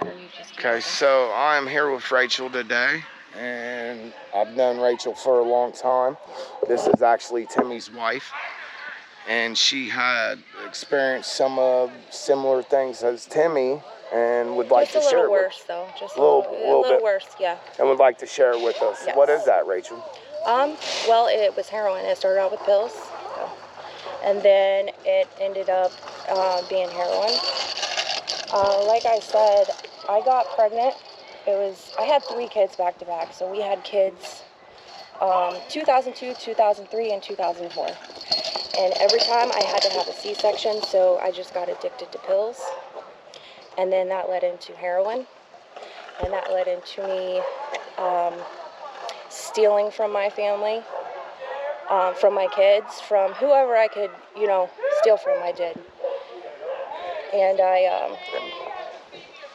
Or you just Okay, so I'm here with Rachel today, and I've known Rachel for a long time. This is actually Timmy's wife, and she had experienced some of similar things as Timmy, and would like to share it. Just a little worse, though. Just a little bit worse, yeah. And would like to share it with us. Yes. What is that, Rachel? Well, it was heroin. It started out with pills, and then it ended up being heroin. Like I said, I got pregnant. I had 3 kids back to back, so we had kids 2002, 2003, and 2004. And every time I had to have a C-section, so I just got addicted to pills. And then that led into heroin. And that led into me stealing from my family, from my kids, from whoever I could, steal from, I did. And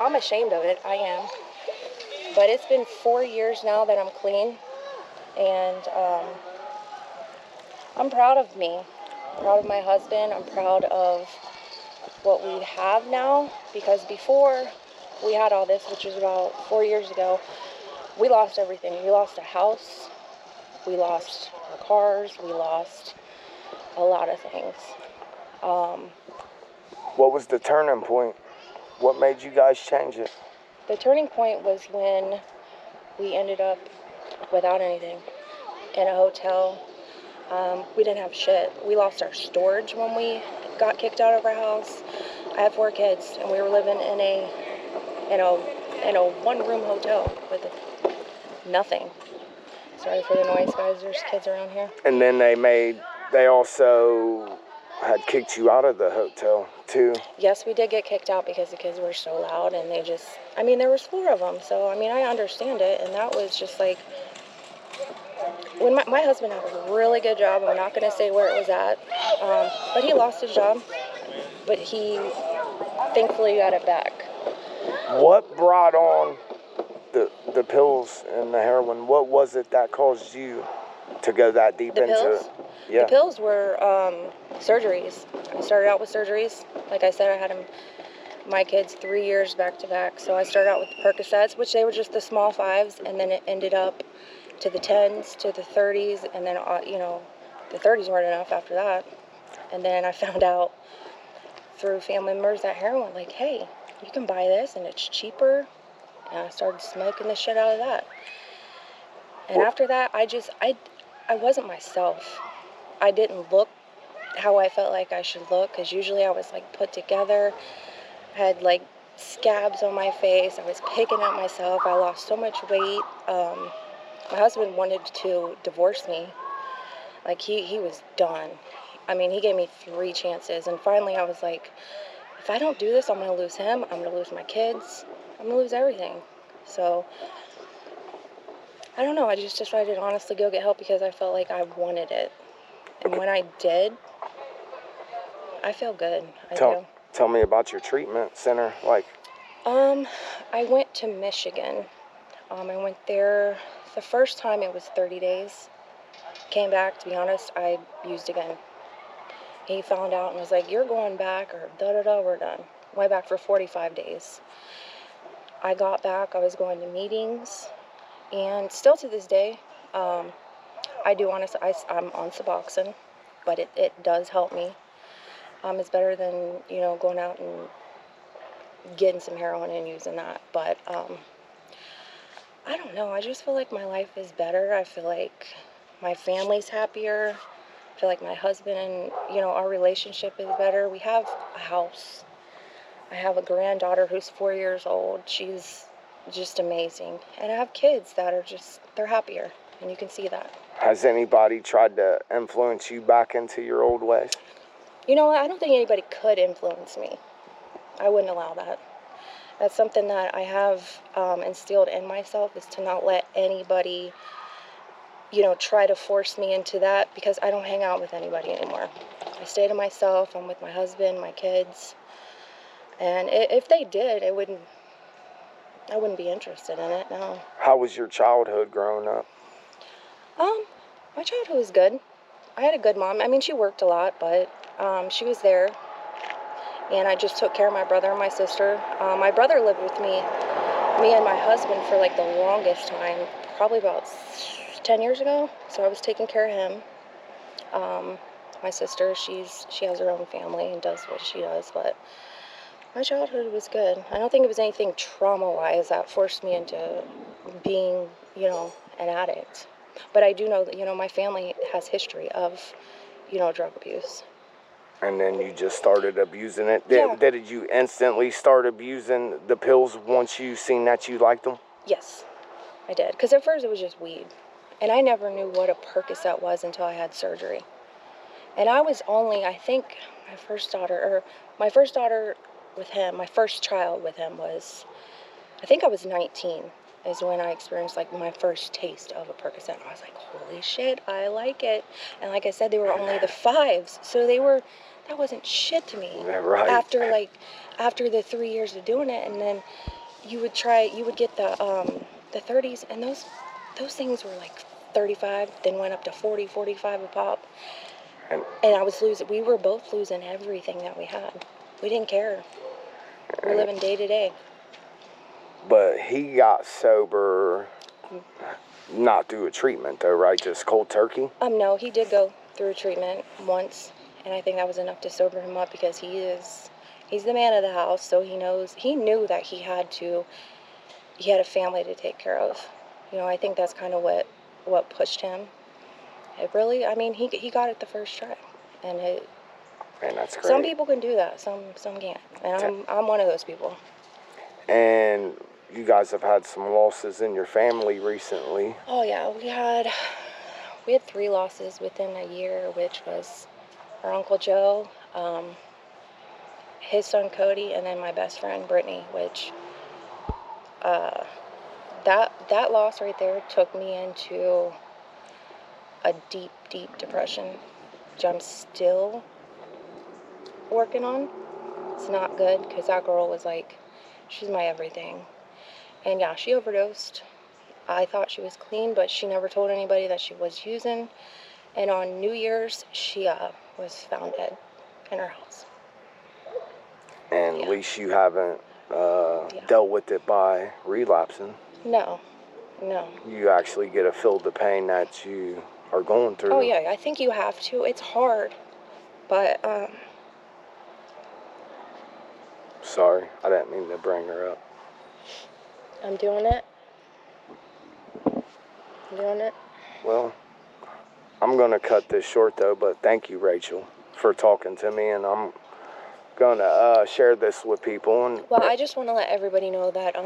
I'm ashamed of it, I am. But it's been 4 years now that I'm clean, and I'm proud of me. I'm proud of my husband. I'm proud of what we have now, because before we had all this, which was about 4 years ago, we lost everything. We lost a house, we lost our cars, we lost a lot of things. What was the turning point? What made you guys change it? The turning point was when we ended up without anything in a hotel. We didn't have shit. We lost our storage when we got kicked out of our house. I have 4 kids, and we were living in a one-room hotel with nothing. Sorry for the noise, guys. There's kids around here. And then they also had kicked you out of the hotel too. Yes, we did get kicked out because the kids were so loud, and there was 4 of them, so I understand it. And that was just like, when my husband had a really good job. I'm not going to say where it was at, but he lost his job, but he thankfully got it back. What brought on the pills and the heroin? What was it that caused you to go that deep into it? Yeah. The pills were surgeries. I started out with surgeries. Like I said, I had my kids 3 years back to back. So I started out with the Percocets, which they were just the small 5s, and then it ended up to the 10s, to the 30s, and then the 30s weren't enough after that. And then I found out through family members that heroin, like, hey, you can buy this and it's cheaper. And I started smoking the shit out of that. And after that, I wasn't myself. I didn't look how I felt like I should look, because usually I was like put together. I had like scabs on my face. I was picking at myself. I lost so much weight. My husband wanted to divorce me. Like, he was done. He gave me 3 chances. And finally I was like, if I don't do this, I'm going to lose him. I'm going to lose my kids. I'm going to lose everything. So, I don't know. I just decided to honestly go get help because I felt like I wanted it. And when I did, I feel good. Tell me about your treatment center. I went to Michigan. I went there, the first time it was 30 days. Came back, to be honest, I used again. He found out and was like, you're going back, or we're done. Went back for 45 days. I got back, I was going to meetings, and still to this day, I do honestly, I'm on Suboxone, but it does help me. It's better than, going out and getting some heroin and using that. But I don't know. I just feel like my life is better. I feel like my family's happier. I feel like my husband and, our relationship is better. We have a house. I have a granddaughter who's 4 years old. She's just amazing. And I have kids that are they're happier. And you can see that. Has anybody tried to influence you back into your old ways? I don't think anybody could influence me. I wouldn't allow that. That's something that I have instilled in myself, is to not let anybody, try to force me into that, because I don't hang out with anybody anymore. I stay to myself. I'm with my husband, my kids. And if they did, I wouldn't be interested in it, no. How was your childhood growing up? My childhood was good. I had a good mom. She worked a lot, but she was there. and I just took care of my brother and my sister. My brother lived with me and my husband for like the longest time, probably about 10 years ago. So I was taking care of him. My sister, she has her own family and does what she does, but my childhood was good. I don't think it was anything trauma-wise that forced me into being, an addict. But I do know that, my family has history of, drug abuse. And then you just started abusing it. Yeah. Did you instantly start abusing the pills once you seen that you liked them? Yes, I did. Because at first it was just weed. And I never knew what a Percocet was until I had surgery. And I was only, I think, my first daughter with him, my first child with him was, I think I was 19 is when I experienced like my first taste of a Percocet. And I was like, holy shit, I like it. And like I said, they were only the 5s. So that wasn't shit to me. Yeah, right. After the 3 years of doing it, and then you would get the 30s, and those things were like 35, then went up to 40, 45 a pop. And we were both losing everything that we had. We didn't care. We were living day to day. But he got sober, not through a treatment though, right? Just cold turkey? No, he did go through treatment once, and I think that was enough to sober him up, because he's the man of the house, so he knew that he had a family to take care of. I think that's kind of what pushed him. It really, he got it the first try, and that's great. Some people can do that, some can't, and I'm one of those people. And you guys have had some losses in your family recently. Oh yeah, we had 3 losses within a year, which was our Uncle Joe, his son Cody, and then my best friend Brittany, which that loss right there took me into a deep, deep depression, which I'm still working on. It's not good, because that girl was like, she's my everything. And yeah, she overdosed. I thought she was clean, but she never told anybody that she was using. And on New Year's, she was found dead in her house. And at least you haven't dealt with it by relapsing. No. You actually get to feel the pain that you are going through. Oh yeah, I think you have to. It's hard, but Sorry, I didn't mean to bring her up. I'm doing it. Well, I'm going to cut this short though, but thank you, Rachel, for talking to me, and I'm going to share this with people. Well, I just want to let everybody know that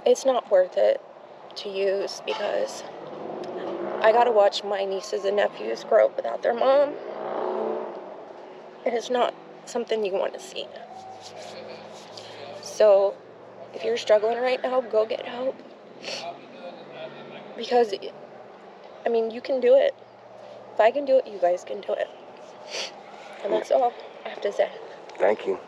it's not worth it to use, because I got to watch my nieces and nephews grow up without their mom, and it's not something you want to see. So if you're struggling right now, go get help, because you can do it. If I can do it, you guys can do it. And that's all I have to say. Thank you.